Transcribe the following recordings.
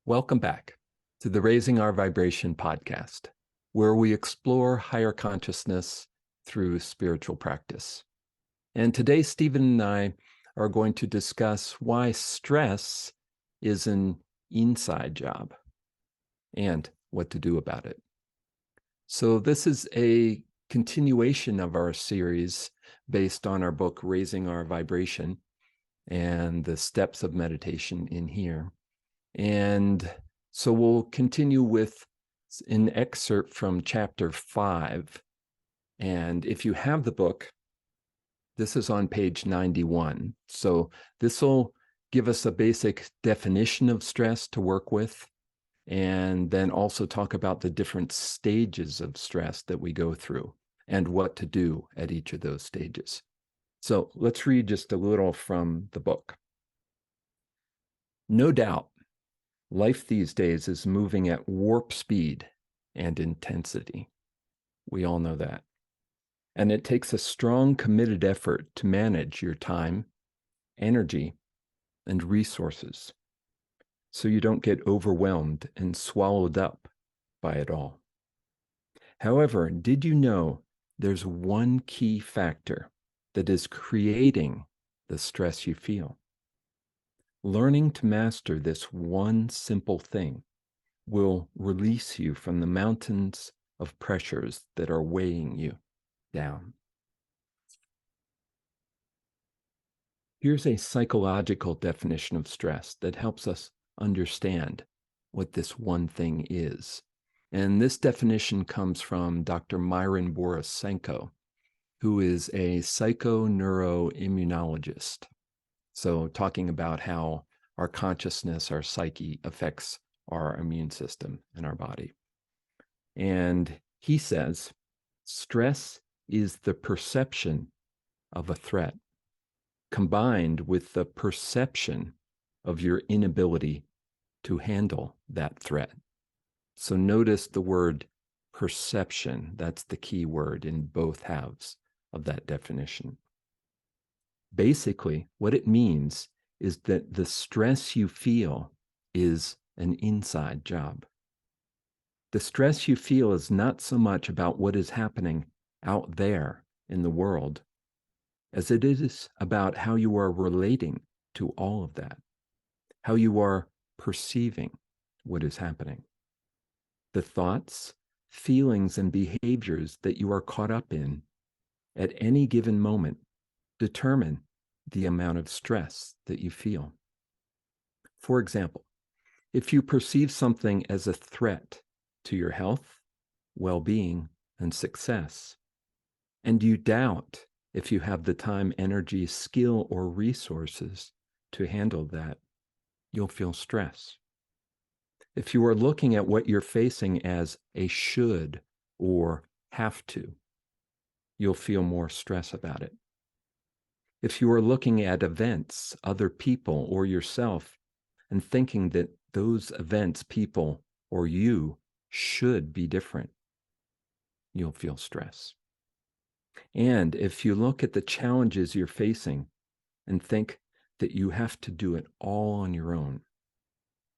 Welcome back to the Raising Our Vibration podcast, where we explore higher consciousness through spiritual practice. And today, Stephen and I are going to discuss why stress is an inside job and what to do about it. So this is a continuation of our series based on our book, Raising Our Vibration, and the steps of meditation in here. And so we'll continue with an excerpt from chapter 5. And if you have the book, this is on page 91. So this will give us a basic definition of stress to work with, and then also talk about the different stages of stress that we go through and what to do at each of those stages. So let's read just a little from the book. No doubt, life these days is moving at warp speed and intensity. We all know that. And it takes a strong, committed effort to manage your time, energy, and resources so you don't get overwhelmed and swallowed up by it all. However, did you know there's one key factor that is creating the stress you feel? Learning to master this one simple thing will release you from the mountains of pressures that are weighing you down. Here's a psychological definition of stress that helps us understand what this one thing is. And this definition comes from Dr. Myron Borisenko, who is a psychoneuroimmunologist. So talking about how our consciousness, our psyche affects our immune system and our body. And he says, stress is the perception of a threat combined with the perception of your inability to handle that threat. So notice the word perception. That's the key word in both halves of that definition. Basically, what it means is that the stress you feel is an inside job. The stress you feel is not so much about what is happening out there in the world as it is about how you are relating to all of that, how you are perceiving what is happening. The thoughts, feelings, and behaviors that you are caught up in at any given moment determine the amount of stress that you feel. For example, if you perceive something as a threat to your health, well-being, and success, and you doubt if you have the time, energy, skill, or resources to handle that, you'll feel stress. If you are looking at what you're facing as a should or have to, you'll feel more stress about it. If you are looking at events, other people, or yourself, and thinking that those events, people, or you should be different, you'll feel stress. And if you look at the challenges you're facing and think that you have to do it all on your own,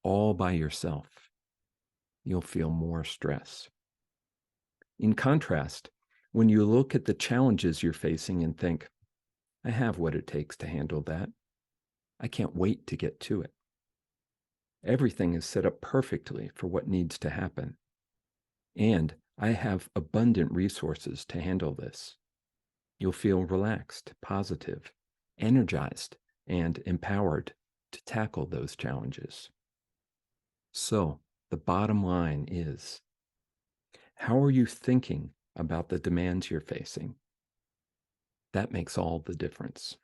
all by yourself, you'll feel more stress. In contrast, when you look at the challenges you're facing and think, I have what it takes to handle that. I can't wait to get to it. Everything is set up perfectly for what needs to happen. And I have abundant resources to handle this. You'll feel relaxed, positive, energized, and empowered to tackle those challenges. So the bottom line is, how are you thinking about the demands you're facing? That makes all the difference.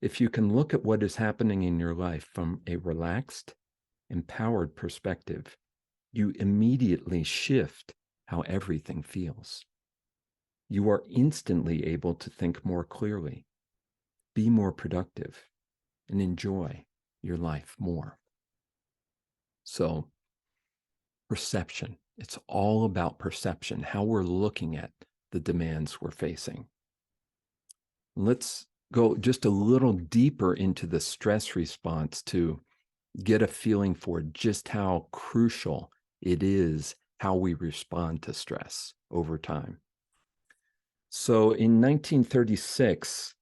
If you can look at what is happening in your life from a relaxed, empowered perspective, you immediately shift how everything feels. You are instantly able to think more clearly, be more productive, and enjoy your life more. So, perception. It's all about perception, how we're looking at the demands we're facing. Let's go just a little deeper into the stress response to get a feeling for just how crucial it is how we respond to stress over time. So in 1936,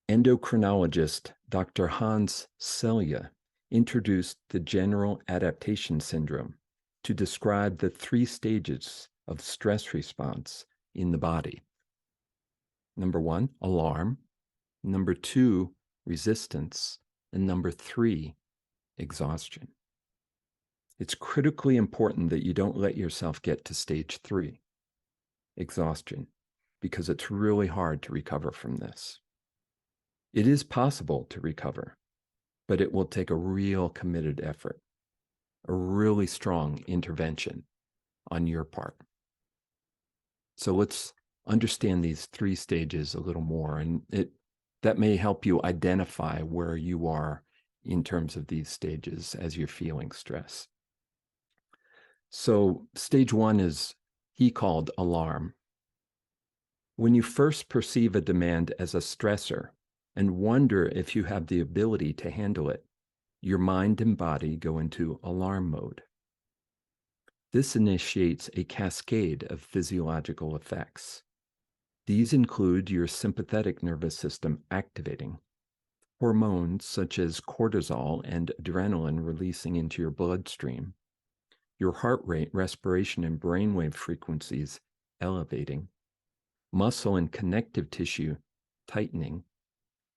endocrinologist Dr. Hans Selye introduced the general adaptation syndrome to describe the 3 stages of stress response in the body. Number 1, alarm. Number 2, resistance. And number 3, exhaustion. It's critically important that you don't let yourself get to stage 3, exhaustion, because it's really hard to recover from this. It is possible to recover, but it will take a real committed effort, a really strong intervention on your part. So let's understand these 3 stages a little more, and that may help you identify where you are in terms of these stages as you're feeling stress. So stage 1 is he called alarm. When you first perceive a demand as a stressor and wonder if you have the ability to handle it, your mind and body go into alarm mode. This initiates a cascade of physiological effects. These include your sympathetic nervous system activating, hormones such as cortisol and adrenaline releasing into your bloodstream, your heart rate, respiration, and brainwave frequencies elevating, muscle and connective tissue tightening,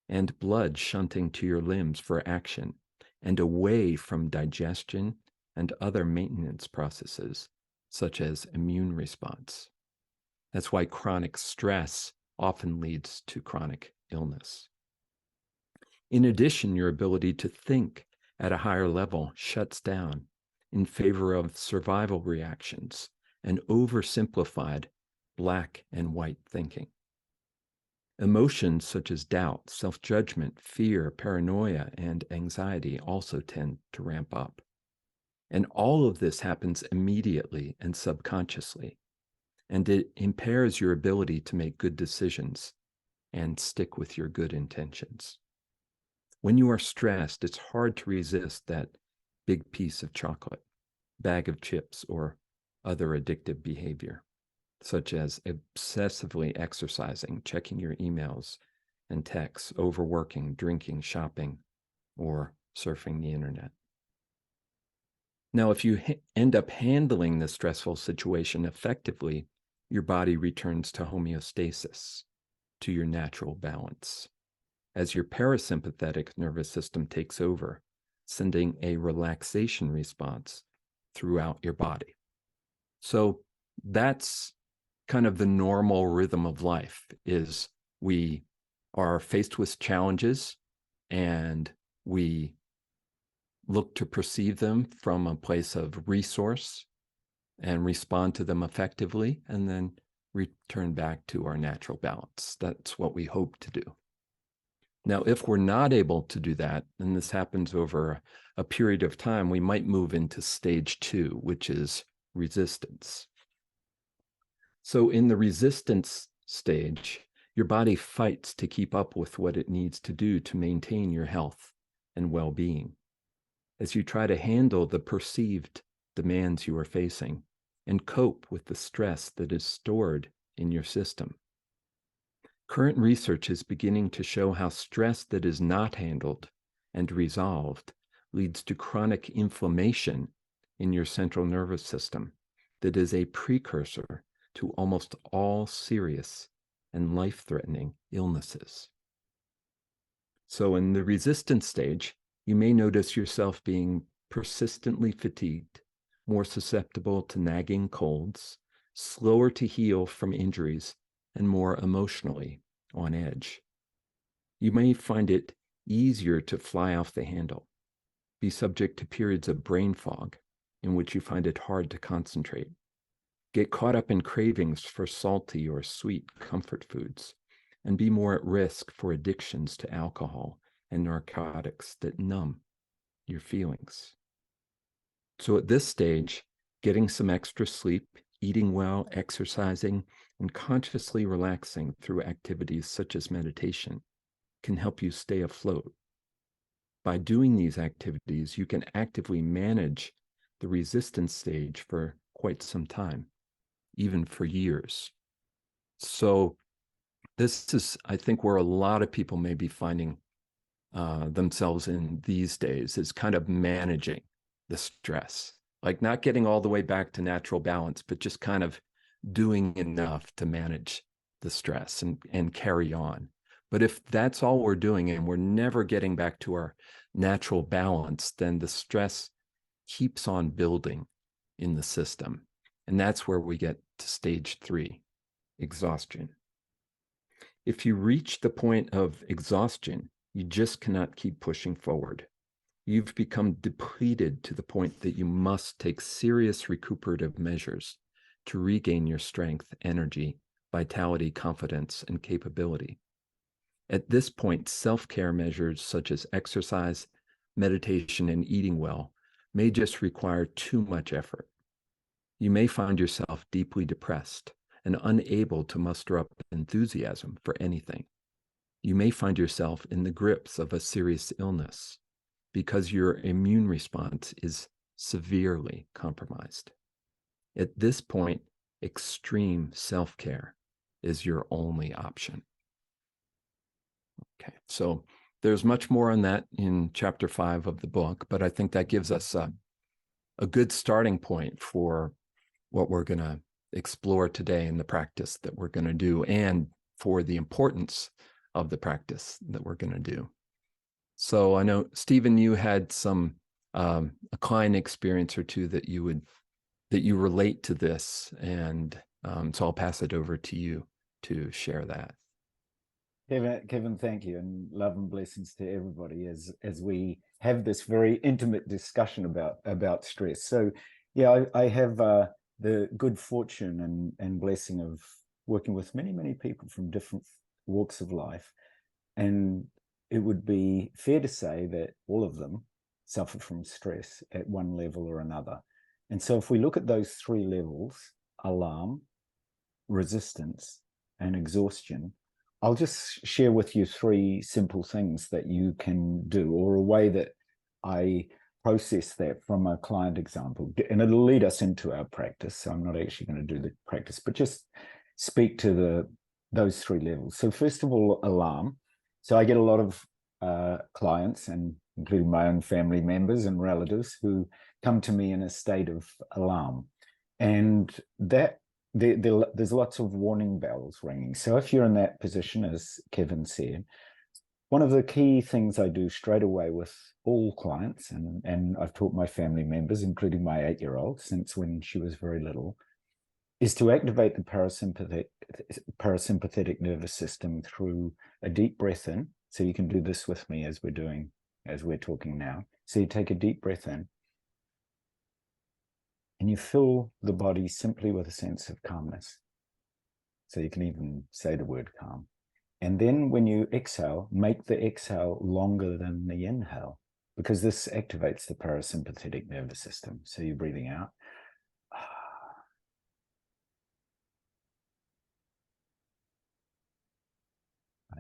and blood shunting to your limbs for action and away from digestion and other maintenance processes, such as immune response. That's why chronic stress often leads to chronic illness. In addition, your ability to think at a higher level shuts down in favor of survival reactions and oversimplified black and white thinking. Emotions such as doubt, self-judgment, fear, paranoia, and anxiety also tend to ramp up. And all of this happens immediately and subconsciously, and it impairs your ability to make good decisions and stick with your good intentions. When you are stressed, it's hard to resist that big piece of chocolate, bag of chips, or other addictive behavior, such as obsessively exercising, checking your emails and texts, overworking, drinking, shopping, or surfing the internet. Now, if you end up handling the stressful situation effectively, your body returns to homeostasis, to your natural balance, as your parasympathetic nervous system takes over, sending a relaxation response throughout your body. So that's kind of the normal rhythm of life, is we are faced with challenges and we look to perceive them from a place of resource and respond to them effectively, and then return back to our natural balance. That's what we hope to do. Now, if we're not able to do that, and this happens over a period of time, we might move into stage 2, which is resistance. So in the resistance stage, your body fights to keep up with what it needs to do to maintain your health and well-being, as you try to handle the perceived demands you are facing and cope with the stress that is stored in your system. Current research is beginning to show how stress that is not handled and resolved leads to chronic inflammation in your central nervous system that is a precursor to almost all serious and life-threatening illnesses. So in the resistance stage, you may notice yourself being persistently fatigued, more susceptible to nagging colds, slower to heal from injuries, and more emotionally on edge. You may find it easier to fly off the handle, be subject to periods of brain fog in which you find it hard to concentrate, get caught up in cravings for salty or sweet comfort foods, and be more at risk for addictions to alcohol and narcotics that numb your feelings. So at this stage, getting some extra sleep, eating well, exercising, and consciously relaxing through activities such as meditation can help you stay afloat. by doing these activities, you can actively manage the resistance stage for quite some time, even for years. So this is, I think, where a lot of people may be finding themselves in these days, is kind of managing the stress, like not getting all the way back to natural balance, but just kind of doing enough to manage the stress and carry on. But if that's all we're doing and we're never getting back to our natural balance, then the stress keeps on building in the system. And that's where we get to stage 3, exhaustion. If you reach the point of exhaustion, you just cannot keep pushing forward. You've become depleted to the point that you must take serious recuperative measures to regain your strength, energy, vitality, confidence, and capability. At this point, self-care measures such as exercise, meditation, and eating well may just require too much effort. You may find yourself deeply depressed and unable to muster up enthusiasm for anything. You may find yourself in the grips of a serious illness because your immune response is severely compromised. At this point, extreme self-care is your only option. Okay, so there's much more on that in chapter 5 of the book, but I think that gives us a good starting point for what we're going to explore today in the practice that we're going to do, and for the importance of the practice that we're going to do. So I know, Stephen, you had some a client experience or two that you relate to this, and so I'll pass it over to you to share that. Kevin, thank you, and love and blessings to everybody as we have this very intimate discussion about stress. So, yeah, I have the good fortune and blessing of working with many people from different walks of life, and it would be fair to say that all of them suffer from stress at one level or another. And so if we look at those 3 levels, alarm, resistance, and exhaustion, I'll just share with you 3 simple things that you can do, or a way that I process that from a client example. And it'll lead us into our practice. So I'm not actually going to do the practice, but just speak to those 3 levels. So first of all, alarm. So I get a lot of clients, and including my own family members and relatives, who come to me in a state of alarm. And that there's lots of warning bells ringing. So if you're in that position, as Kevin said, one of the key things I do straight away with all clients, and I've taught my family members, including my 8-year-old, since when she was very little, is to activate the parasympathetic nervous system through a deep breath in. So you can do this with me as we're talking now. So you take a deep breath in, and you fill the body simply with a sense of calmness. So you can even say the word calm. And then when you exhale, make the exhale longer than the inhale, because this activates the parasympathetic nervous system. So you're breathing out.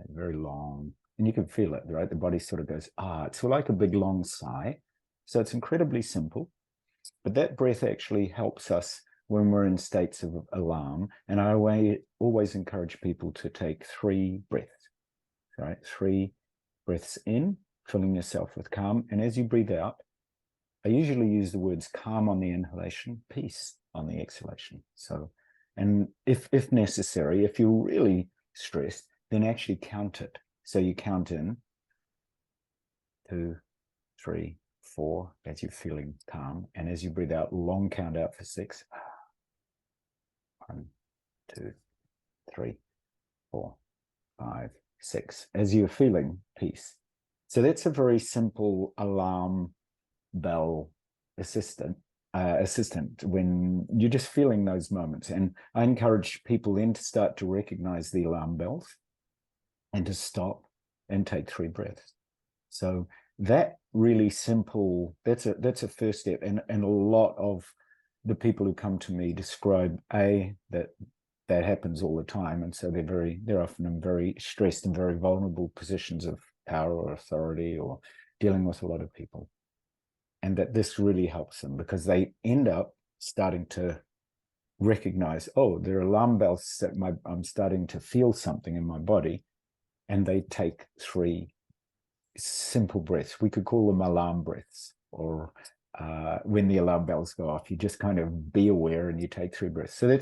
Very long. And you can feel it, right? The body sort of goes, it's like a big long sigh. So it's incredibly simple. But that breath actually helps us when we're in states of alarm. And I always encourage people to take 3 breaths, right? 3 breaths in, filling yourself with calm. And as you breathe out, I usually use the words calm on the inhalation, peace on the exhalation. So, and if necessary, if you're really stressed, then actually count it. So you count in 2, 3, 4 as you're feeling calm, and as you breathe out, long count out for 6. 1, 2, 3, 4, 5, 6 as you're feeling peace. So that's a very simple alarm bell assistant when you're just feeling those moments. And I encourage people then to start to recognize the alarm bells and to stop and take 3 breaths. So that really simple, that's a first step. And a lot of the people who come to me describe that happens all the time. And so they're often in very stressed and very vulnerable positions of power or authority or dealing with a lot of people, and that this really helps them because they end up starting to recognize, oh, there are alarm bells that I'm starting to feel something in my body, and they take 3 simple breaths. We could call them alarm breaths, or when the alarm bells go off, you just kind of be aware and you take 3 breaths. So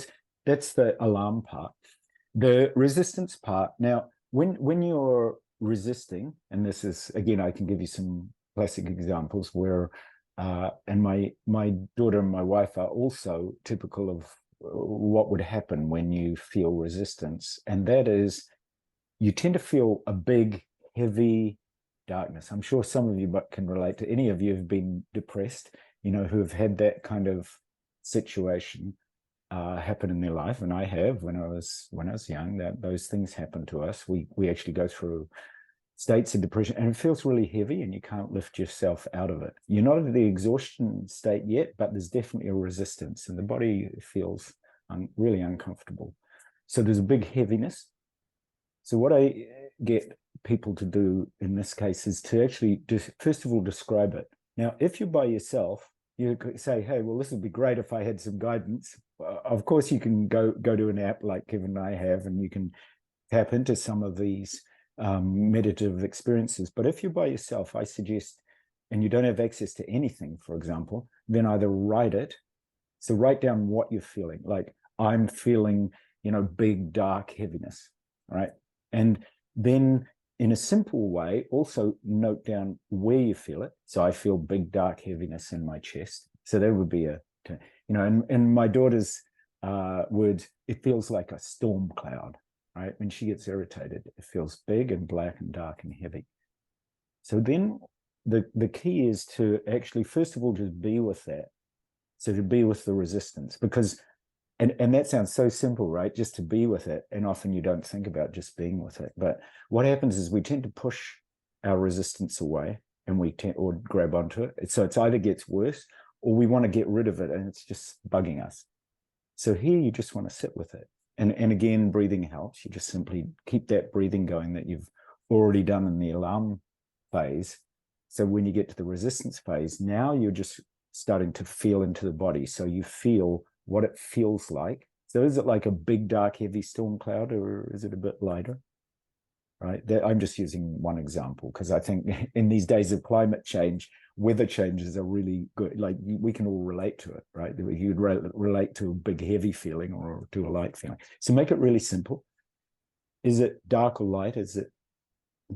that's the alarm part. The resistance part. Now, when you're resisting, and this is, again, I can give you some classic examples where, and my daughter and my wife are also typical of what would happen when you feel resistance, and that is you tend to feel a big, heavy darkness. I'm sure some of you can relate to, any of you have been depressed, who have had that kind of situation happen in their life, and I have when I was young. That those things happen to us. We actually go through states of depression, and it feels really heavy, and you can't lift yourself out of it. You're not at the exhaustion state yet, but there's definitely a resistance, and the body feels really uncomfortable. So there's a big heaviness. So what I get people to do in this case is to actually first of all describe it. Now, if you're by yourself, you could say, hey, well, this would be great if I had some guidance. Of course, you can go to an app like Kevin and I have, and you can tap into some of these meditative experiences. But if you're by yourself, I suggest, and you don't have access to anything, for example, then either write it. So write down what you're feeling. Like, I'm feeling, big, dark heaviness, right? And then in a simple way, also note down where you feel it. So I feel big, dark heaviness in my chest. So there would be in my daughter's words, it feels like a storm cloud, right? When she gets irritated, it feels big and black and dark and heavy. So then the key is to actually, first of all, just be with that. So to be with the resistance, because, and that sounds so simple, right? Just to be with it. And often you don't think about just being with it. But what happens is we tend to push our resistance away, and or grab onto it. So it's either gets worse or we want to get rid of it, and it's just bugging us. So here you just want to sit with it. And again, breathing helps. You just simply keep that breathing going that you've already done in the alarm phase. So when you get to the resistance phase, now you're just starting to feel into the body. So you feel what it feels like. So is it like a big, dark, heavy storm cloud, or is it a bit lighter? Right. I'm just using one example because I think in these days of climate change, weather changes are really good. Like, we can all relate to it, right? You'd relate to a big, heavy feeling or to a light feeling. So make it really simple. Is it dark or light? Is it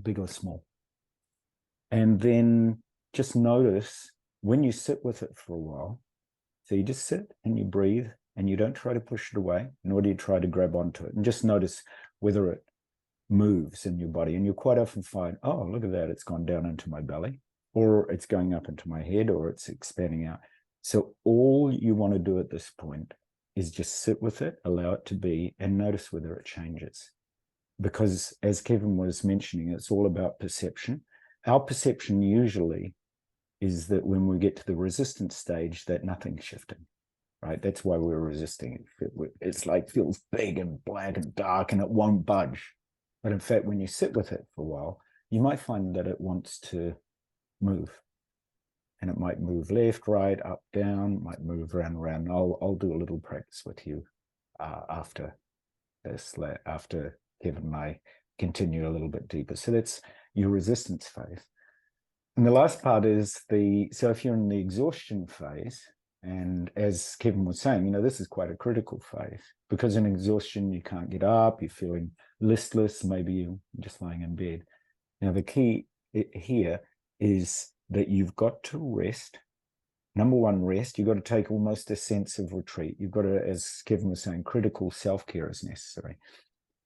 big or small? And then just notice when you sit with it for a while. So you just sit and you breathe, and you don't try to push it away, nor do you try to grab onto it. And just notice whether it moves in your body. And you'll quite often find, oh, look at that, it's gone down into my belly, or it's going up into my head, or it's expanding out. So all you want to do at this point is just sit with it, allow it to be, and notice whether it changes. Because as Kevin was mentioning, it's all about perception. Our perception usually is that when we get to the resistance stage, that nothing's shifting, right? That's why we're resisting. It's like feels big and black and dark, and it won't budge. But in fact, when you sit with it for a while, you might find that it wants to move. And it might move left, right, up, down, might move around. I'll do a little practice with you after this, after Kevin and I continue a little bit deeper. So that's your resistance phase. And the last part is so if you're in the exhaustion phase, and as Kevin was saying, this is quite a critical phase, because in exhaustion, you can't get up, you're feeling listless, maybe you're just lying in bed. Now, the key here is that you've got to rest. Number one, rest. You've got to take almost a sense of retreat. You've got to, as Kevin was saying, critical self-care is necessary.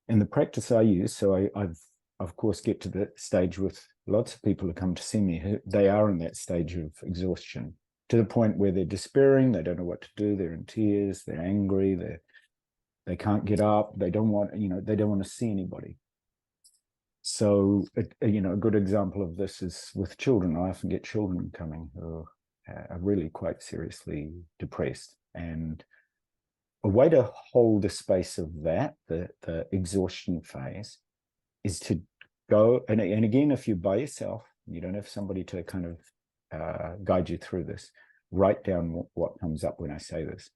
And the practice I use, so I've of course get to the stage with lots of people who come to see me, they are in that stage of exhaustion, to the point where they're despairing, they don't know what to do, they're in tears, they're angry, they can't get up, they don't want to see anybody. So a good example of this is with children. I often get children coming who are really quite seriously depressed, and a way to hold the space of that, the exhaustion phase, is to go, and again, if you're by yourself, You don't have somebody to kind of guide you through this. Write down what comes up when I say this.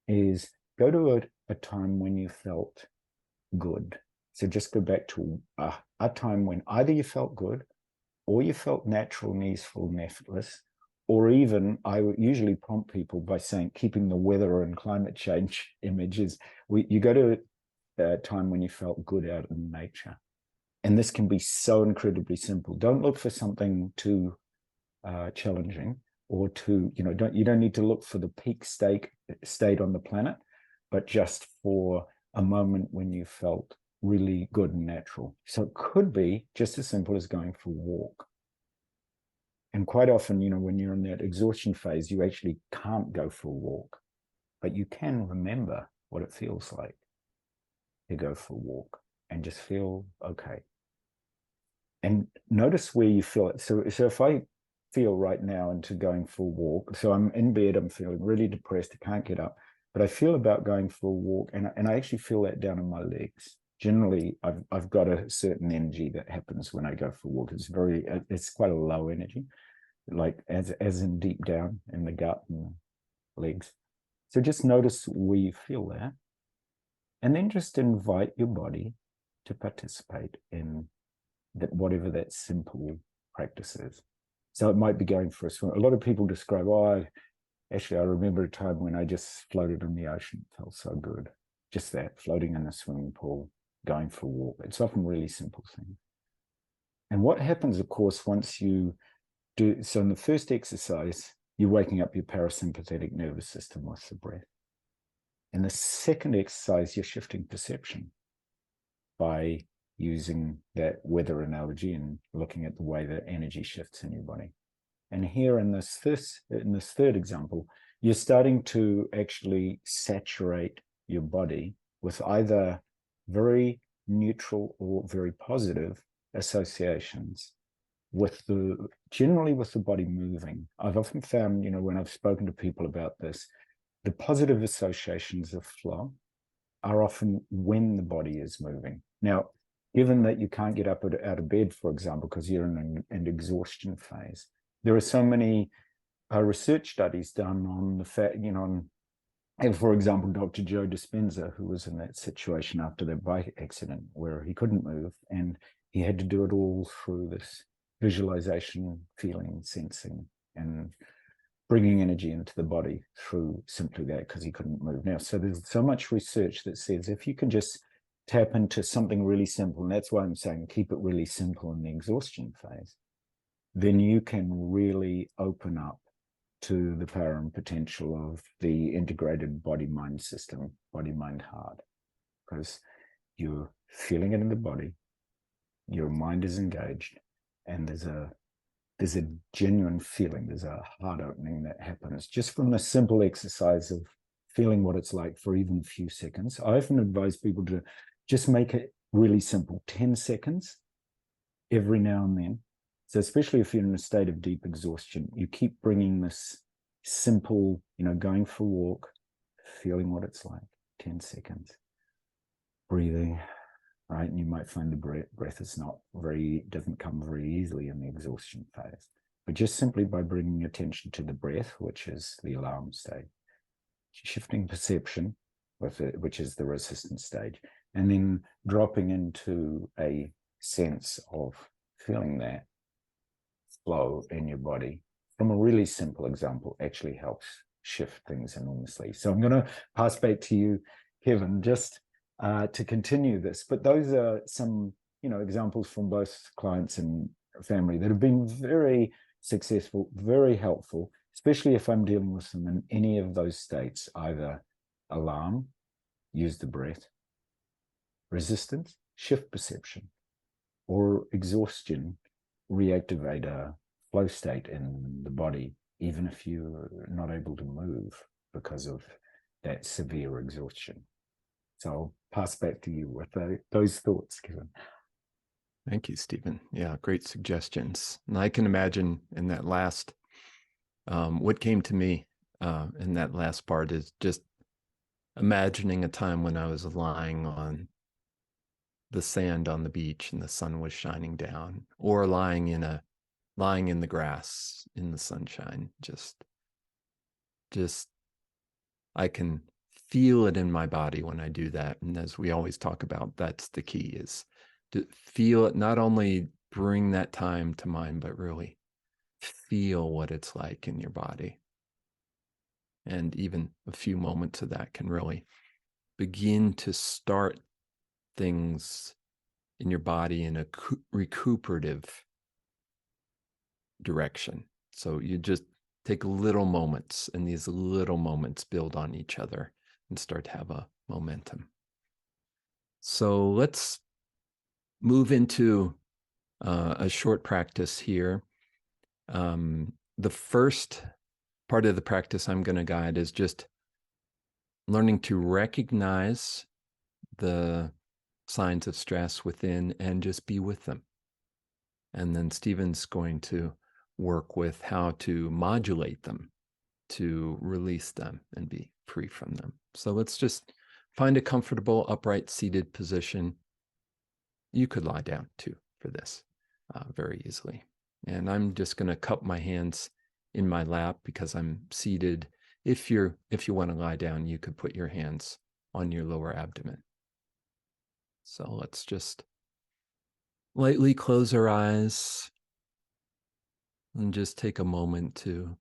Is go to a time when you felt good. So just go back to a time when either you felt good or you felt natural, easeful, effortless, or even I would usually prompt people by saying, keeping the weather and climate change images, you go to a time when you felt good out in nature. And this can be so incredibly simple. Don't look for something too challenging or too, you don't need to look for the peak state on the planet, but just for a moment when you felt really good and natural. So it could be just as simple as going for a walk. And quite often, when you're in that exhaustion phase, you actually can't go for a walk, but you can remember what it feels like to go for a walk and just feel okay. And notice where you feel it. So if I feel right now into going for a walk, so I'm in bed, I'm feeling really depressed, I can't get up, but I feel about going for a walk, and I actually feel that down in my legs. Generally, I've got a certain energy that happens when I go for a walk. It's quite a low energy, like as in deep down in the gut and the legs. So just notice where you feel that, and then just invite your body to participate in that, whatever that simple practice is. So it might be going for a swim. A lot of people describe, actually, I remember a time when I just floated in the ocean. It felt so good. Just that, floating in a swimming pool, going for a walk. It's often really simple things. And what happens, of course, once you do, so in the first exercise, you're waking up your parasympathetic nervous system with the breath. In the second exercise, you're shifting perception by using that weather analogy and looking at the way that energy shifts in your body. And here in this third example, you're starting to actually saturate your body with either very neutral or very positive associations generally with the body moving. I've often found, when I've spoken to people about this, the positive associations of flow are often when the body is moving. Now, given that you can't get up out of bed, for example, because you're in an exhaustion phase, there are so many research studies done on the fact, and for example, Dr. Joe Dispenza, who was in that situation after that bike accident where he couldn't move, and he had to do it all through this visualization, feeling, sensing, and bringing energy into the body through simply that, because he couldn't move. Now, so there's so much research that says if you can just tap into something really simple, and that's why I'm saying keep it really simple in the exhaustion phase, then you can really open up to the power and potential of the integrated body-mind system, body-mind-heart, because you're feeling it in the body, your mind is engaged, and there's a genuine feeling, there's a heart opening that happens just from the simple exercise of feeling what it's like for even a few seconds. I often advise people to just make it really simple, 10 seconds every now and then. So especially if you're in a state of deep exhaustion, you keep bringing this simple, going for a walk, feeling what it's like, 10 seconds, breathing, right? And you might find the breath doesn't come very easily in the exhaustion phase. But just simply by bringing attention to the breath, which is the alarm state, shifting perception, which is the resistance stage, and then dropping into a sense of feeling that flow in your body from a really simple example actually helps shift things enormously. So I'm going to pass back to you, Kevin, just to continue this. But those are some, examples from both clients and family that have been very successful, very helpful, especially if I'm dealing with them in any of those states, either alarm, use the breath, resistance, shift perception, or exhaustion, reactivate a flow state in the body, even if you're not able to move because of that severe exhaustion. So I'll pass back to you with those thoughts, Kevin. Thank you, Stephen. Yeah, great suggestions. And I can imagine in that last, what came to me in that last part is just imagining a time when I was lying on the sand on the beach and the sun was shining down, or lying in a lying in the grass in the sunshine. Just I can feel it in my body when I do that. And as we always talk about, that's the key, is to feel it, not only bring that time to mind, but really feel what it's like in your body. And even a few moments of that can really begin to start things in your body in a recuperative direction. So you just take little moments, and these little moments build on each other and start to have a momentum. So let's move into a short practice here. The first part of the practice I'm going to guide is just learning to recognize the signs of stress within and just be with them. And then Stephen's going to work with how to modulate them, to release them and be free from them. So let's just find a comfortable, upright, seated position. You could lie down too for this very easily. And I'm just going to cup my hands in my lap because I'm seated. If you want to lie down, you could put your hands on your lower abdomen. So let's just lightly close our eyes and just take a moment to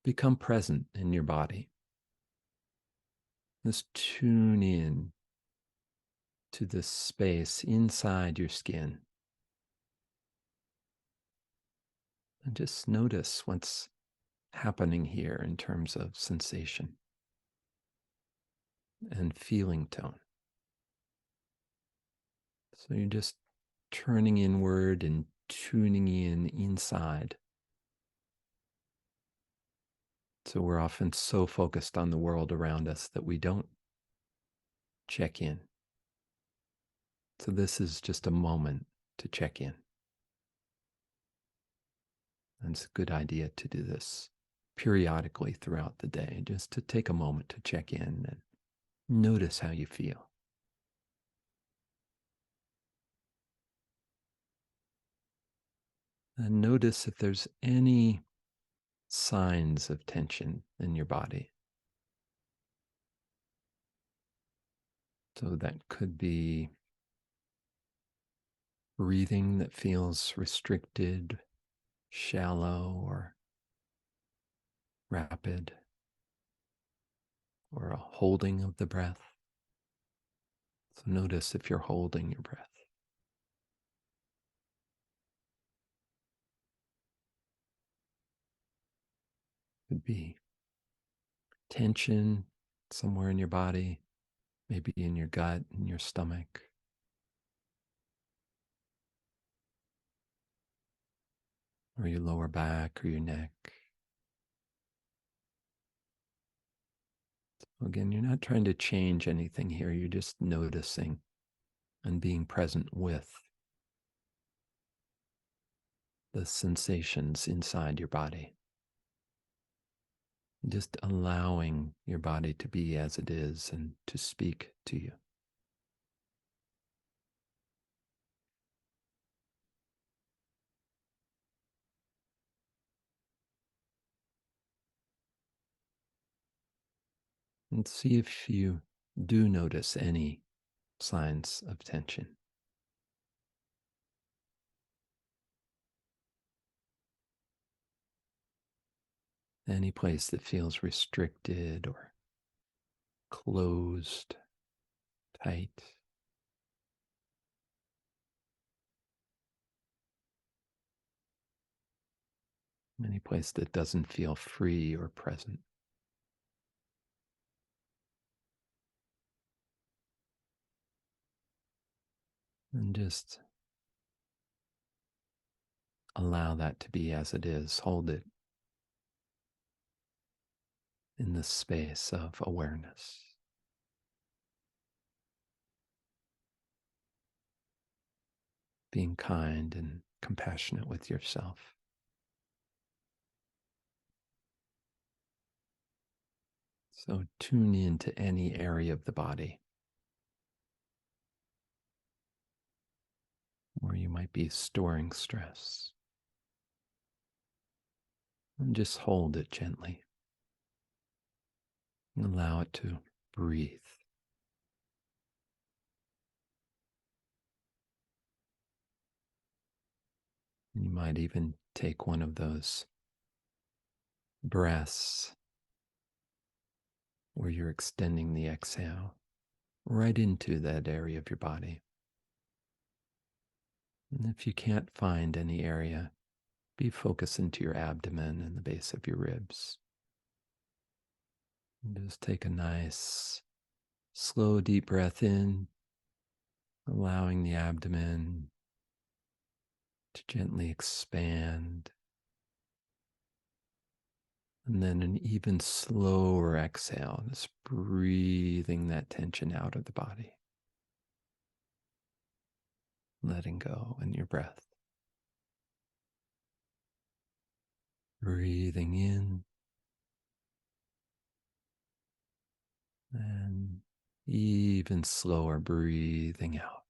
become present in your body. Just tune in to this space inside your skin. And just notice what's happening here in terms of sensation and feeling tone. So you're just turning inward and tuning in inside. So we're often so focused on the world around us that we don't check in. So this is just a moment to check in. And it's a good idea to do this periodically throughout the day, just to take a moment to check in and notice how you feel. And notice if there's any signs of tension in your body. So that could be breathing that feels restricted, shallow, or rapid, or a holding of the breath. So notice if you're holding your breath. Could be tension somewhere in your body, maybe in your gut, in your stomach. Or your lower back or your neck. Again, you're not trying to change anything here. You're just noticing and being present with the sensations inside your body. Just allowing your body to be as it is and to speak to you. And see if you do notice any signs of tension. Any place that feels restricted or closed, tight. Any place that doesn't feel free or present. And just allow that to be as it is. Hold it in the space of awareness. Being kind and compassionate with yourself. So tune in to any area of the body where you might be storing stress. And just hold it gently. And allow it to breathe. You might even take one of those breaths where you're extending the exhale right into that area of your body. And if you can't find any area, be focused into your abdomen and the base of your ribs. And just take a nice, slow, deep breath in, allowing the abdomen to gently expand. And then an even slower exhale, just breathing that tension out of the body. Letting go in your breath. Breathing in and even slower breathing out.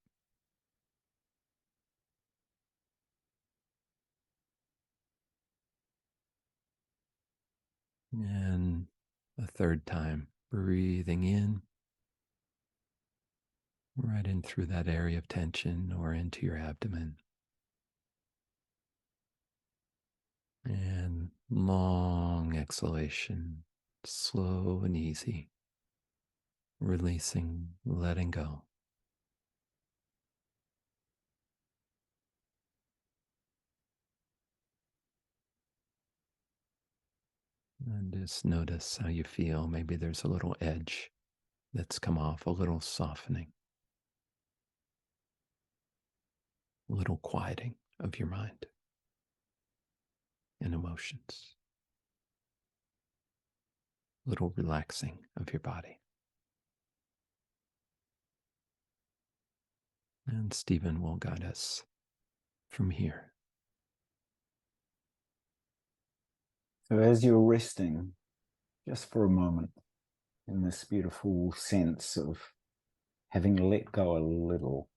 And a third time, breathing in, right in through that area of tension or into your abdomen. And long exhalation, slow and easy, releasing, letting go. And just notice how you feel. Maybe there's a little edge that's come off, a little softening, a little quieting of your mind and emotions, a little relaxing of your body. And Stephen will guide us from here. So as you're resting, just for a moment, in this beautiful sense of having let go a little,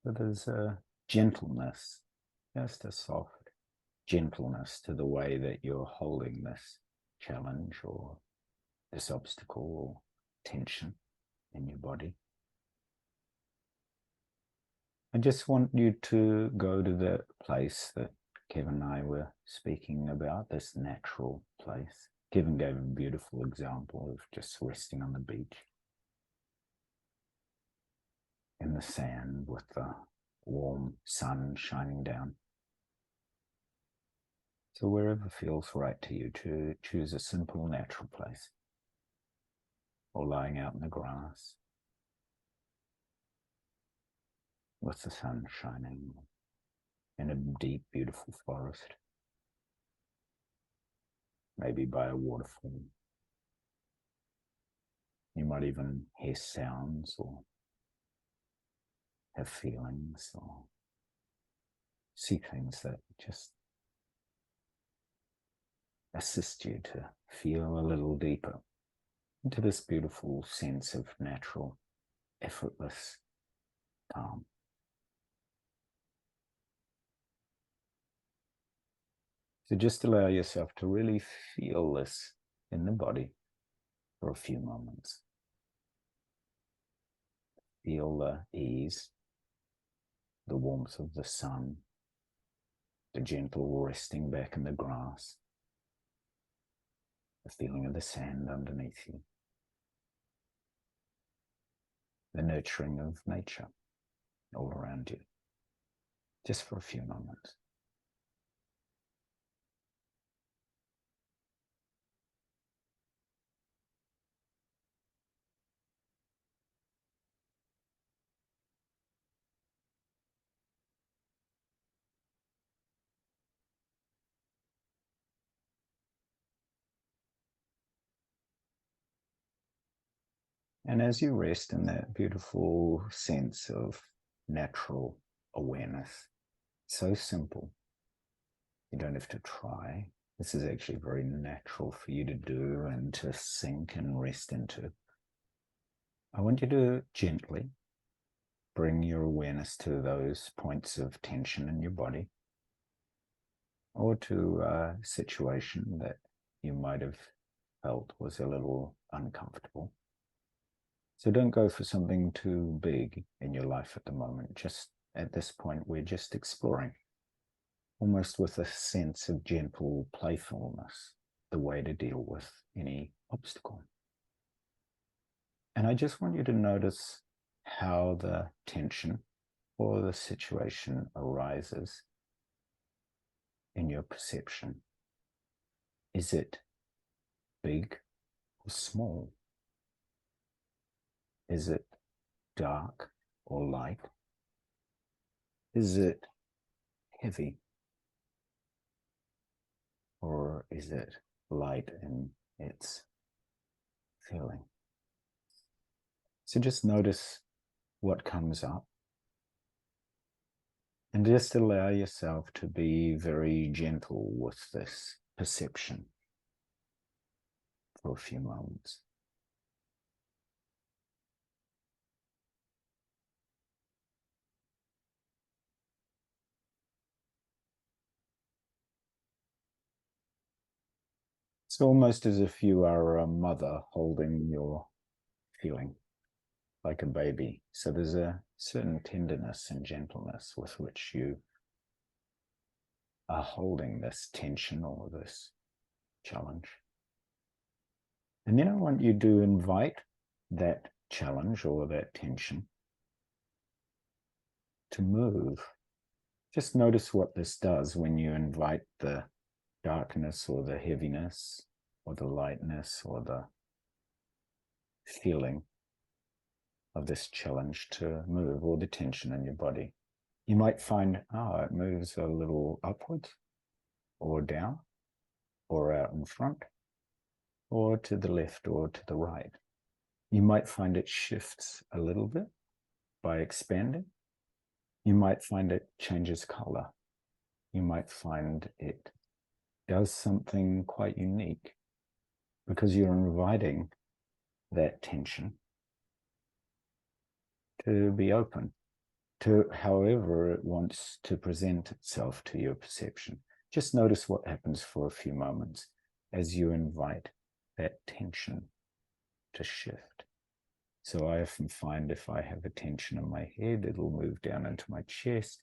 so there's a gentleness, just a soft gentleness to the way that you're holding this challenge or this obstacle or tension in your body. I just want you to go to the place that Kevin and I were speaking about, this natural place. Kevin gave a beautiful example of just resting on the beach in the sand with the warm sun shining down. So wherever feels right to you, to choose a simple natural place, or lying out in the grass with the sun shining in a deep, beautiful forest, maybe by a waterfall. You might even hear sounds or have feelings or see things that just assist you to feel a little deeper into this beautiful sense of natural, effortless calm. So just allow yourself to really feel this in the body for a few moments. Feel the ease, the warmth of the sun, the gentle resting back in the grass, the feeling of the sand underneath you, the nurturing of nature all around you, just for a few moments. And as you rest in that beautiful sense of natural awareness, so simple, you don't have to try. This is actually very natural for you to do and to sink and rest into. I want you to gently bring your awareness to those points of tension in your body. or to a situation that you might have felt was a little uncomfortable. So don't go for something too big in your life at the moment. Just at this point, we're just exploring, almost with a sense of gentle playfulness, the way to deal with any obstacle. And I just want you to notice how the tension or the situation arises in your perception. Is it big or small? Is it dark or light? Is it heavy? Or is it light in its feeling? So just notice what comes up and just allow yourself to be very gentle with this perception for a few moments. It's almost as if you are a mother holding your feeling like a baby. So there's a certain tenderness and gentleness with which you are holding this tension or this challenge. And then I want you to invite that challenge or that tension to move. Just notice what this does when you invite the darkness or the heaviness or the lightness or the feeling of this challenge to move, or the tension in your body. You might find, it moves a little upwards or down or out in front or to the left or to the right. You might find it shifts a little bit by expanding. You might find it changes color. You might find it does something quite unique because you're inviting that tension to be open to however it wants to present itself to your perception. Just notice what happens for a few moments as you invite that tension to shift. So I often find if I have a tension in my head, it'll move down into my chest,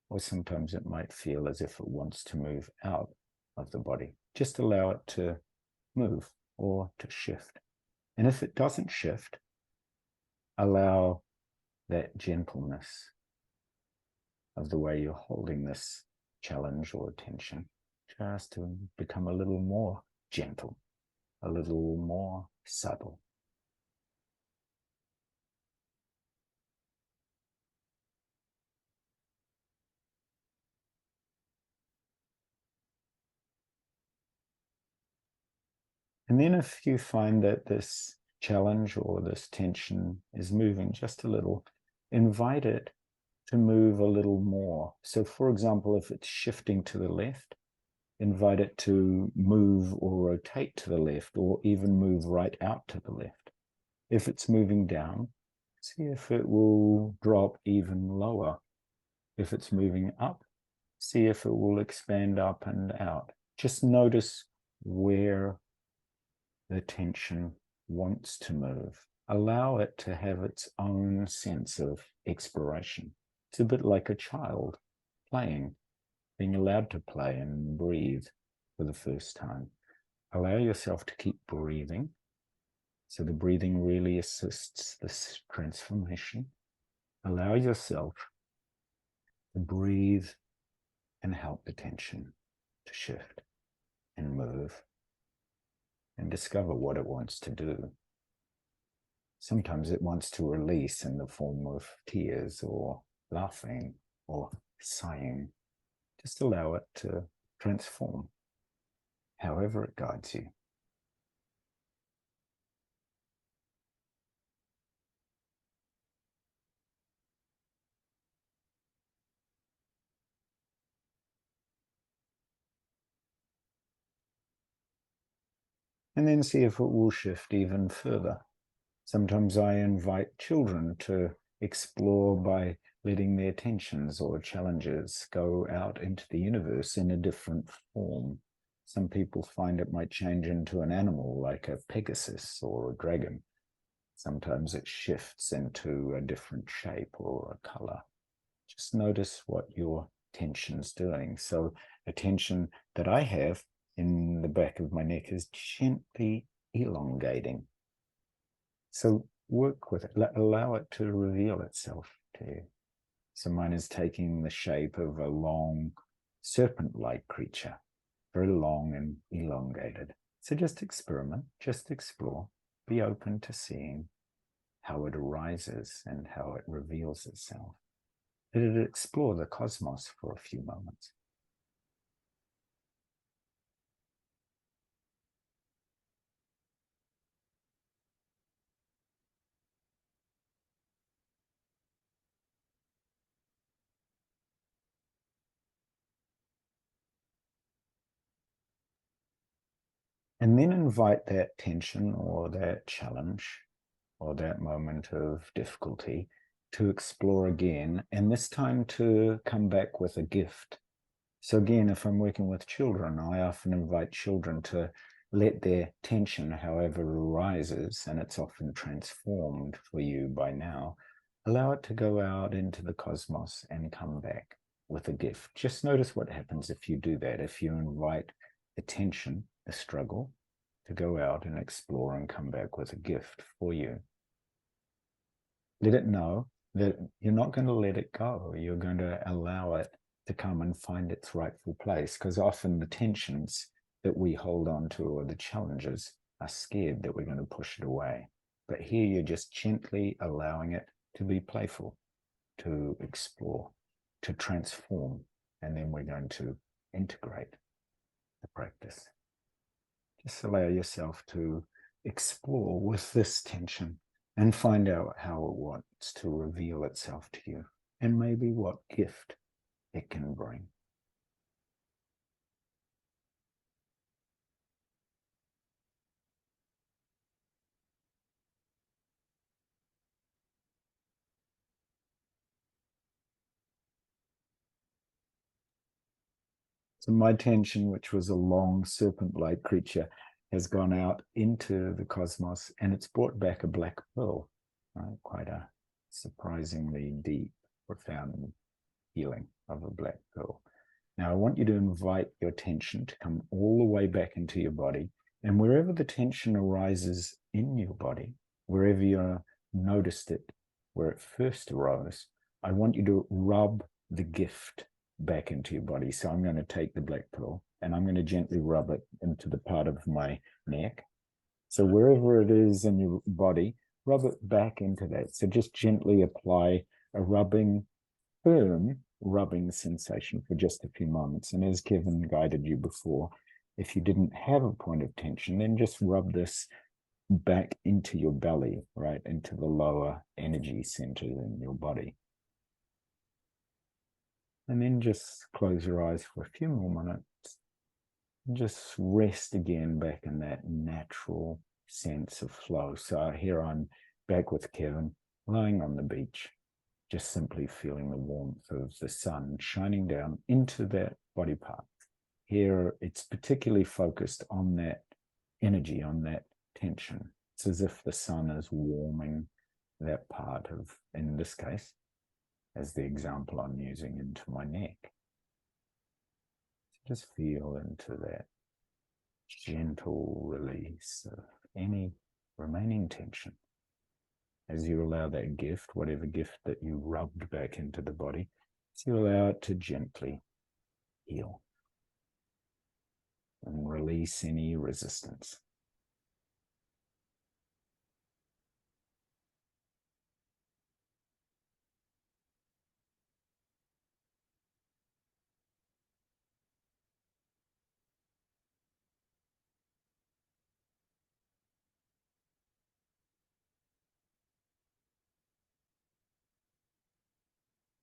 or sometimes it might feel as if it wants to move out of the body. Just allow it to move or to shift. And if it doesn't shift, allow that gentleness of the way you're holding this challenge or tension just to become a little more gentle, a little more subtle. And then if you find that this challenge or this tension is moving just a little, invite it to move a little more. So for example, if it's shifting to the left, invite it to move or rotate to the left, or even move right out to the left. If it's moving down, see if it will drop even lower. If it's moving up, see if it will expand up and out. Just notice where the tension wants to move. Allow it to have its own sense of exploration. It's a bit like a child playing, being allowed to play and breathe for the first time. Allow yourself to keep breathing. So the breathing really assists this transformation. Allow yourself to breathe and help the tension to shift and move and discover what it wants to do. Sometimes it wants to release in the form of tears or laughing or sighing. Just allow it to transform, however it guides you. And then see if it will shift even further. Sometimes I invite children to explore by letting their tensions or challenges go out into the universe in a different form. Some people find it might change into an animal like a Pegasus or a dragon. Sometimes it shifts into a different shape or a color. Just notice what your tension's doing. So a tension that I have in the back of my neck is gently elongating. So work with it, allow it to reveal itself to you. So mine is taking the shape of a long serpent-like creature, very long and elongated. So just experiment, just explore, be open to seeing how it arises and how it reveals itself. Let it explore the cosmos for a few moments. And then invite that tension or that challenge or that moment of difficulty to explore again, and this time to come back with a gift. So again, if I'm working with children, I often invite children to let their tension, however arises, and it's often transformed for you by now, allow it to go out into the cosmos and come back with a gift. Just notice what happens if you do that, if you invite the tension, the struggle, to go out and explore and come back with a gift for you. Let it know that you're not going to let it go. You're going to allow it to come and find its rightful place, because often the tensions that we hold on to or the challenges are scared that we're going to push it away. But here you're just gently allowing it to be playful, to explore, to transform, and then we're going to integrate the practice. Just allow yourself to explore with this tension and find out how it wants to reveal itself to you, and maybe what gift it can bring. So my tension, which was a long serpent-like creature, has gone out into the cosmos, and it's brought back a black pearl, right? Quite a surprisingly deep, profound healing of a black pearl. Now, I want you to invite your tension to come all the way back into your body, and wherever the tension arises in your body, wherever you noticed it, where it first arose, I want you to rub the gift back into your body. So I'm going to take the black pearl and I'm going to gently rub it into the part of my neck. So wherever it is in your body, rub it back into that. So just gently apply a rubbing, firm rubbing sensation for just a few moments. And as Kevin guided you before, if you didn't have a point of tension, then just rub this back into your belly, right, into the lower energy centers in your body. And then just close your eyes for a few more minutes. And just rest again back in that natural sense of flow. So here I'm back with Kevin, lying on the beach, just simply feeling the warmth of the sun shining down into that body part. Here, it's particularly focused on that energy, on that tension. It's as if the sun is warming that part of, in this case, as the example I'm using, into my neck. So just feel into that gentle release of any remaining tension as you allow that gift, whatever gift that you rubbed back into the body, so you allow it to gently heal and release any resistance.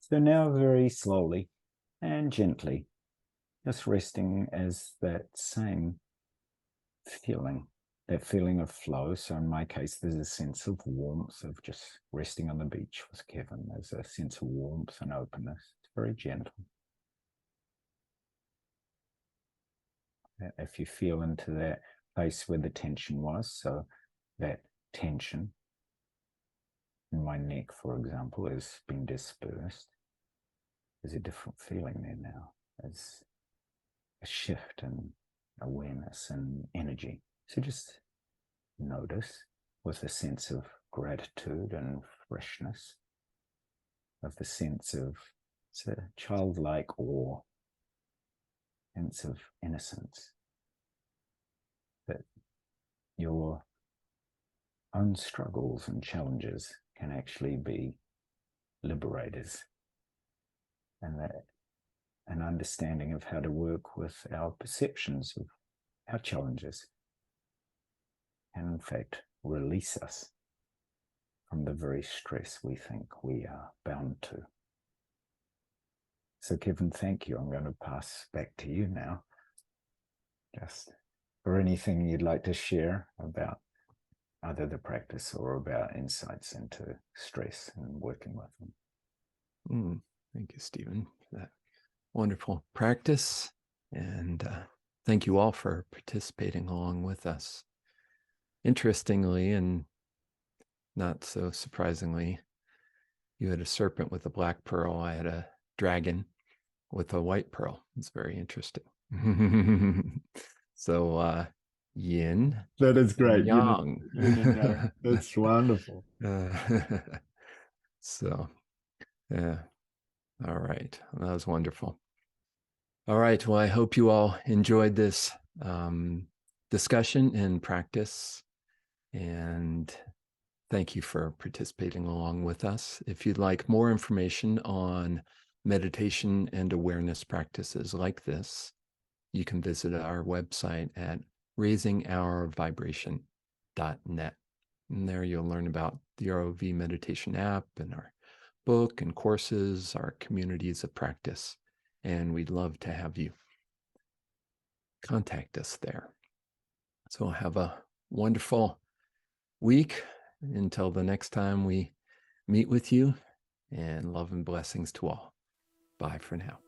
So now very slowly and gently, just resting as that same feeling that feeling of flow. So in my case, there's a sense of warmth of just resting on the beach with Kevin. There's a sense of warmth and openness. It's very gentle. If you feel into that place where the tension was, so that tension in my neck, for example, is being dispersed, there's a different feeling there now. There's a shift in awareness and energy. So just notice with a sense of gratitude and freshness, of the sense of, it's a childlike awe, sense of innocence, that your own struggles and challenges can actually be liberators, and that an understanding of how to work with our perceptions of our challenges can in fact release us from the very stress we think we are bound to. So Kevin, thank you. I'm going to pass back to you now, just for anything you'd like to share about either the practice or about insights into stress and working with them. Thank you, Stephen, for that wonderful practice. And thank you all for participating along with us. Interestingly, and not so surprisingly, you had a serpent with a black pearl. I had a dragon with a white pearl. It's very interesting. So yin. That is great. Yang. Yin and yang. That's wonderful. So, yeah. All right. That was wonderful. All right. Well, I hope you all enjoyed this discussion and practice. And thank you for participating along with us. If you'd like more information on meditation and awareness practices like this, you can visit our website at raisingourvibration.net. And there you'll learn about the ROV meditation app and our book and courses, our communities of practice. And we'd love to have you contact us there. So have a wonderful week until the next time we meet with you, and love and blessings to all. Bye for now.